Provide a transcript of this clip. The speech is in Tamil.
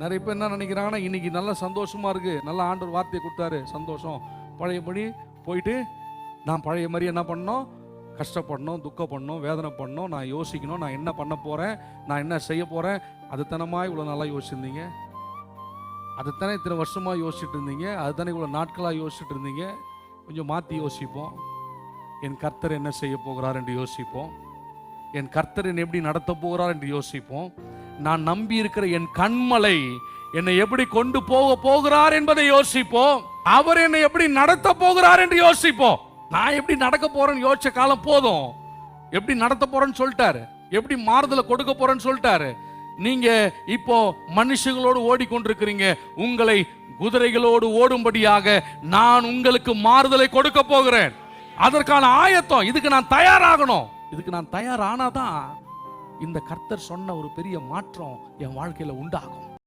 நிறைய பேர் என்ன நினைக்கிறாங்கன்னா, இன்னைக்கு நல்ல சந்தோஷமா இருக்கு, நல்ல ஆண்டவர் வார்த்தையை கொடுத்தாரு, சந்தோஷம், பழையபடி போயிட்டு நான் பழைய மாதிரி என்ன பண்ணணும், கஷ்டப்படணும், துக்கப்படணும், வேதனை பண்ணணும், நான் யோசிக்கணும், நான் என்ன பண்ண போறேன், நான் என்ன செய்ய போறேன். அதுத்தனமா இவ்வளோ நல்லா யோசிச்சிருந்தீங்க, அதுதானே இத்தனை வருஷமா யோசிச்சுட்டு இருந்தீங்க, அதுதானே இவ்வளோ நாட்களாக யோசிச்சுட்டு இருந்தீங்க. கொஞ்சம் மாற்றி யோசிப்போம். என் கர்த்தர் என்ன செய்ய போகிறார் என்று யோசிப்போம். என் கர்த்தர் என்னை எப்படி நடத்த போகிறார் என்று யோசிப்போம். நான் நம்பி இருக்கிற என் கண்மலை என்னை எப்படி கொண்டு போகிறார் என்பதை யோசிப்போம். அவர் என்னை எப்படி நடத்த போகிறார் என்று யோசிப்போம். நான் எப்படி நடக்க போறேன்னு யோசிச்ச காலம் போதும். எப்படி நடத்த போறேன்னு சொல்லிட்டாரு, எப்படி மாறுதலை கொடுக்க போறேன்னு சொல்லிட்டாரு. நீங்க இப்போ மனுஷங்களோடு ஓடிக்கொண்டிருக்கிறீங்க, உங்களை குதிரைகளோடு ஓடும்படியாக நான் உங்களுக்கு மாறுதலை கொடுக்க போகிறேன். அதற்கான ஆயத்தம், இதுக்கு நான் தயாராகணும். இதுக்கு நான் தயாரானாதான் இந்த கர்த்தர் சொன்ன ஒரு பெரிய மாற்றம் என் வாழ்க்கையில உண்டாகும்.